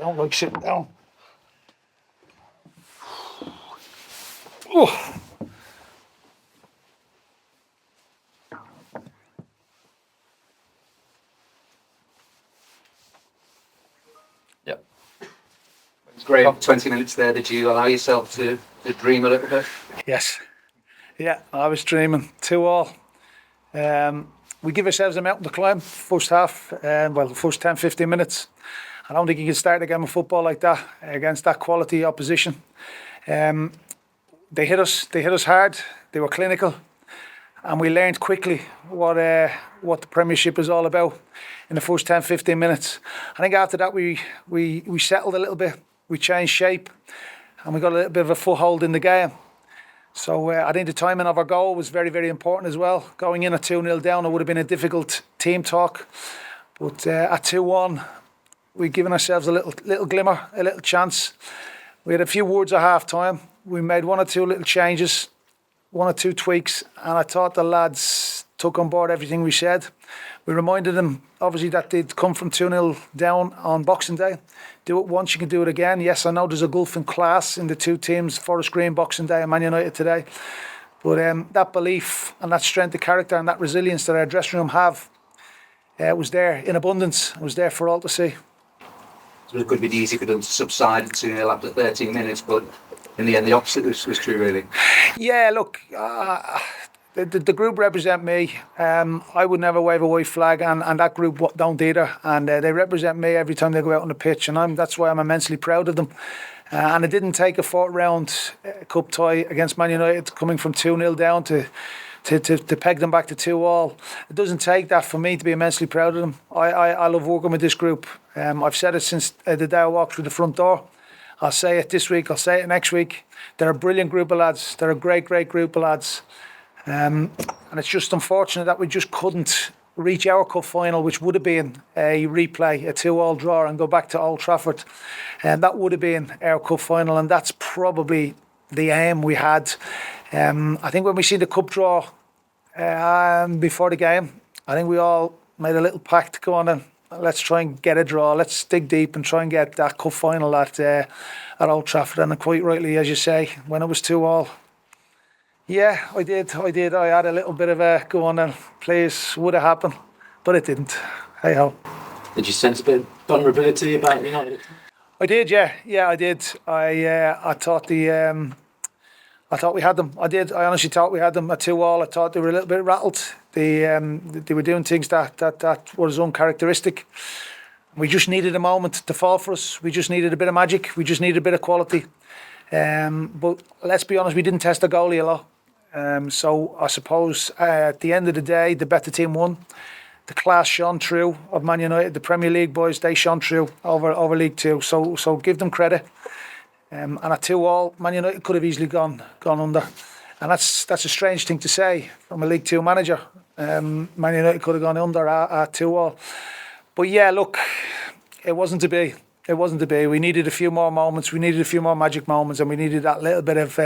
don't like sitting down. Oh. Yep. Graham, 20 minutes there. Did you allow yourself to dream a little bit? Yes. Yeah, I was dreaming. 2-2. We give ourselves a mountain to climb. First half, the first 10, 15 minutes. I don't think you can start a game of football like that against that quality opposition. They hit us hard. They were clinical, and we learned quickly what the Premiership is all about in the first 10, 15 minutes. I think after that we settled a little bit. We changed shape, and we got a little bit of a foothold in the game. So I think the timing of our goal was very, very important as well. Going in at 2-0 down, it would have been a difficult team talk. But at 2-1, we'd given ourselves a little glimmer, a little chance. We had a few words at half time. We made 1 or 2 little changes, 1 or 2 tweaks, and I thought the lads took on board everything we said. We reminded them, obviously, that they'd come from 2-0 down on Boxing Day. Do it once, you can do it again. Yes, I know there's a gulf in class in the two teams, Forest Green Boxing Day and Man United today. But that belief and that strength of character and that resilience that our dressing room have was there in abundance. It was there for all to see. So it could be easy for them to subside to 2-0 after 13 minutes, but in the end, the opposite was true, really. Yeah, look, the group represent me. I would never wave a white flag, and that group don't either. And they represent me every time they go out on the pitch, and that's why I'm immensely proud of them. And it didn't take a 4th round cup tie against Man United coming from 2-0 down to peg them back to 2-2. It doesn't take that for me to be immensely proud of them. I love working with this group. I've said it since the day I walked through the front door. I'll say it this week, I'll say it next week. They're a brilliant group of lads. They're a great, great group of lads. And it's just unfortunate that we just couldn't reach our cup final, which would have been a replay, a 2-2 draw, and go back to Old Trafford. And that would have been our cup final, and that's probably the aim we had. I think when we see the cup draw before the game, I think we all made a little pact to go on and let's try and get a draw. Let's dig deep and try and get that cup final at Old Trafford. And quite rightly, as you say, when it was 2-2, yeah, I did. I had a little bit of a go on and please, would have happened, but it didn't. Hey ho. Did you sense a bit of vulnerability about United? I did, yeah, I did. I thought I thought we had them. I honestly thought we had them at 2-2. I thought they were a little bit rattled. They were doing things that was uncharacteristic. We just needed a moment to fall for us. We just needed a bit of magic. We just needed a bit of quality. But let's be honest, we didn't test the goalie a lot. So I suppose at the end of the day, the better team won. The class shone through of Man United. The Premier League boys, they shone through over League Two. So give them credit. And at 2-2, Man United could have easily gone under. And that's a strange thing to say from a League Two manager. Man United could have gone under at 2-2. But yeah, look, it wasn't to be. It wasn't to be. We needed a few more moments. We needed a few more magic moments, and we needed that little bit of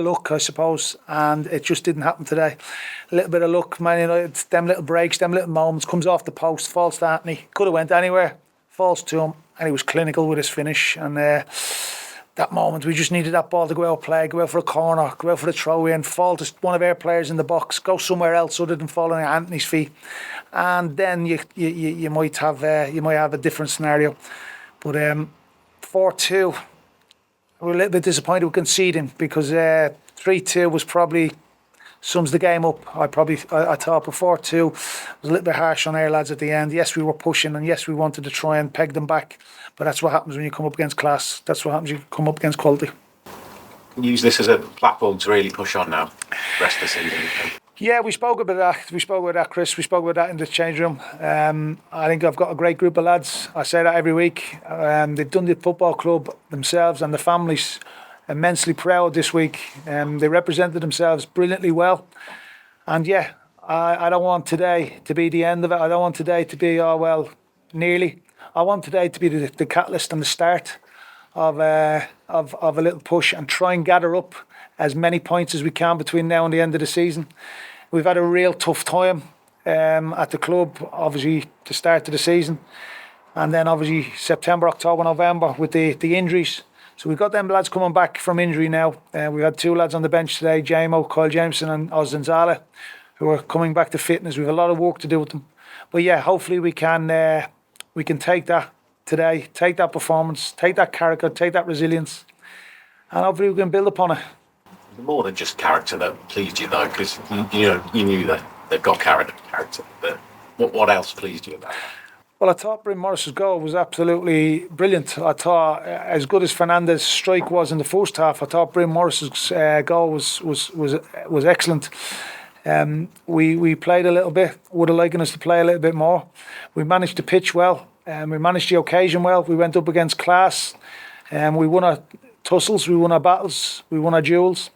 luck, I suppose. And it just didn't happen today. A little bit of luck, Man United, them little breaks, them little moments, comes off the post, falls to Anthony. Could have went anywhere, falls to him, and he was clinical with his finish. And that moment, we just needed that ball to go out play, go out for a corner, go out for the throw in, fall to one of our players in the box, go somewhere else other than falling at Anthony's feet, and then you might have a different scenario. But 4-2, we're a little bit disappointed with conceding because 3-2 was probably sums the game up. I thought, but 4-2 was a little bit harsh on our lads at the end. Yes, we were pushing, and yes, we wanted to try and peg them back. But that's what happens when you come up against class. That's what happens when you come up against quality. Use this as a platform to really push on now, the rest of the season. Yeah, we spoke about that. We spoke about that, Chris. We spoke about that in the change room. I think I've got a great group of lads. I say that every week. They've done the football club themselves and the families immensely proud this week. They represented themselves brilliantly well. And yeah, I don't want today to be the end of it. I don't want today to be, nearly. I want today to be the catalyst and the start of a little push and try and gather up as many points as we can between now and the end of the season. We've had a real tough time at the club, obviously, the start of the season. and then obviously September, October, November with the injuries. So we've got them lads coming back from injury now. We had 2 lads on the bench today, Jamo, Kyle Jameson and Ozanzala, who are coming back to fitness. We have a lot of work to do with them. But yeah, hopefully we can take that today, take that performance, take that character, take that resilience, and hopefully we can build upon it. More than just character that pleased you though, because you knew that they've got character. But what else pleased you about it? Well, I thought Bryn Morris's goal was absolutely brilliant. I thought, as good as Fernandez's strike was in the first half, I thought Bryn Morris's goal was excellent. We played a little bit. Would have liked us to play a little bit more. We managed to pitch well. We managed the occasion well. We went up against class. We won our tussles. We won our battles. We won our duels.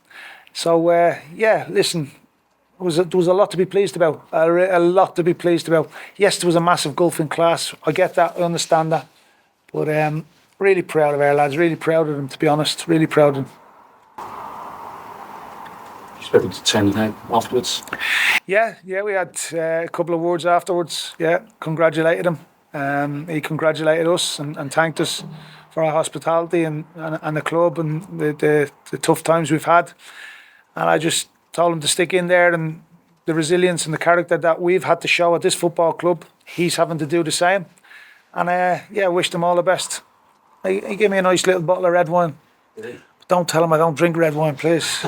So yeah, listen. There was a lot to be pleased about. A lot to be pleased about. Yes, there was a massive gulf in class. I get that. I understand that. But really proud of our lads. Really proud of them, to be honest. Really proud of them. You spoke to Tim afterwards? Yeah. We had a couple of words afterwards. Yeah, congratulated him. He congratulated us and thanked us for our hospitality and the club and the tough times we've had. And I just told him to stick in there, and the resilience and the character that we've had to show at this football club, he's having to do the same. And yeah, wished him all the best. He gave me a nice little bottle of red wine. But don't tell him I don't drink red wine, please.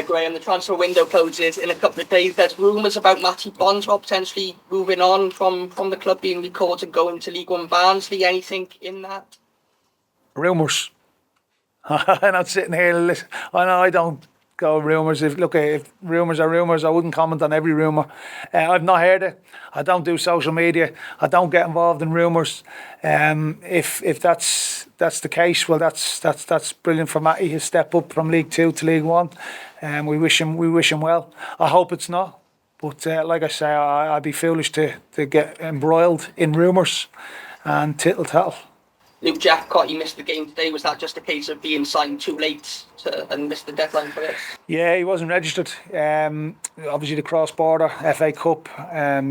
Graham, the transfer window closes in a couple of days. There's rumours about Matty Bondswell potentially moving on from the club, being recalled and going to League One Barnsley. Anything in that? Rumours. I'm not sitting here. Listen, I know I don't go rumours. If rumours are rumours, I wouldn't comment on every rumour. I've not heard it. I don't do social media. I don't get involved in rumours. If that's the case, well, that's brilliant for Matty. His step up from League Two to League One. We wish him well. I hope it's not. But like I say, I'd be foolish to get embroiled in rumours and tittle-tattle. Luke Jackcott, he missed the game today. Was that just a case of being signed too late and missed the deadline for this? Yeah, he wasn't registered. Obviously, the cross-border FA Cup,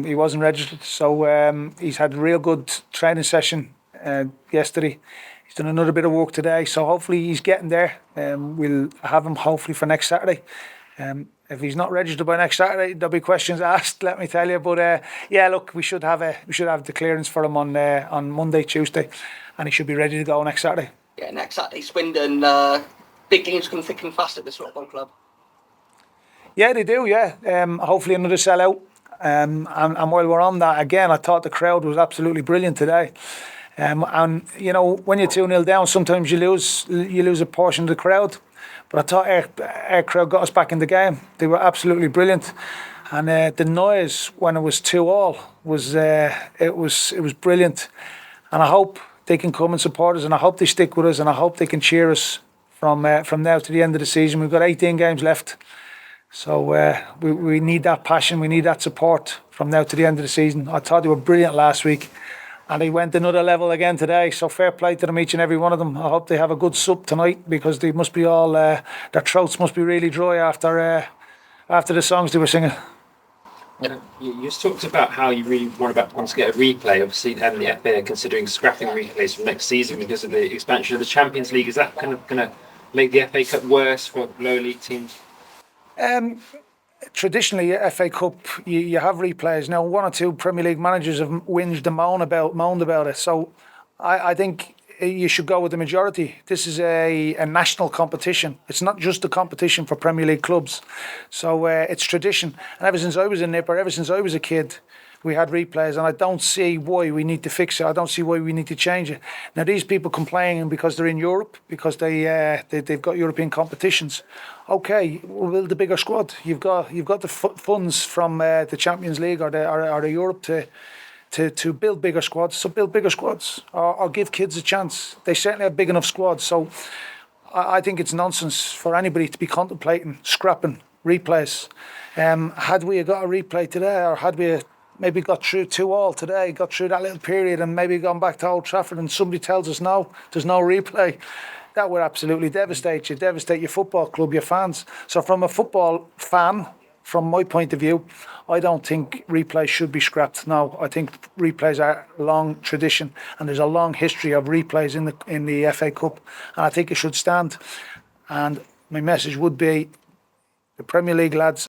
he wasn't registered. So he's had a real good training session yesterday. He's done another bit of work today. So hopefully he's getting there. We'll have him hopefully for next Saturday. If he's not registered by next Saturday, there'll be questions asked, let me tell you. But yeah, look, we should have the clearance for him on Monday, Tuesday, and he should be ready to go next Saturday. Yeah, next Saturday, Swindon. Big games come thick and fast at this football club. Yeah, they do. Yeah, hopefully another sellout. And while we're on that, again, I thought the crowd was absolutely brilliant today. And you know, when you're 2-0 down, sometimes you lose a portion of the crowd. But I thought our crowd got us back in the game. They were absolutely brilliant, and the noise when it was 2-2 was brilliant. And I hope they can come and support us, and I hope they stick with us, and I hope they can cheer us from now to the end of the season. We've got 18 games left, so we need that passion, we need that support from now to the end of the season. I thought they were brilliant last week. And they went another level again today. So fair play to them, each and every one of them. I hope they have a good sup tonight, because they must be all their throats must be really dry after the songs they were singing. Yeah. You just talked about how you really want to get a replay. Obviously, the FA are considering scrapping replays for next season because of the expansion of the Champions League. Is that kind of going to make the FA Cup worse for lower league teams? Traditionally, FA Cup, you have replays. Now, 1 or 2 Premier League managers have whinged and moaned about it. So I think you should go with the majority. This is a national competition. It's not just a competition for Premier League clubs. So it's tradition. And ever since I was a nipper, ever since I was a kid, we had replays, and I don't see why we need to fix it. I don't see why we need to change it. Now, these people complaining because they're in Europe, because they've got European competitions. Okay, we'll build a bigger squad. You've got the funds from the Champions League or the Europe to build bigger squads. So build bigger squads, or give kids a chance. They certainly have big enough squads. So I think it's nonsense for anybody to be contemplating scrapping replays. Had we got a replay today, or had we maybe got through 2-2 today, got through that little period, and maybe gone back to Old Trafford, and somebody tells us no, there's no replay, that would absolutely devastate you, devastate your football club, your fans. So from a football fan, from my point of view, I don't think replays should be scrapped now. I think replays are a long tradition, and there's a long history of replays in the FA Cup, and I think it should stand. And my message would be, the Premier League lads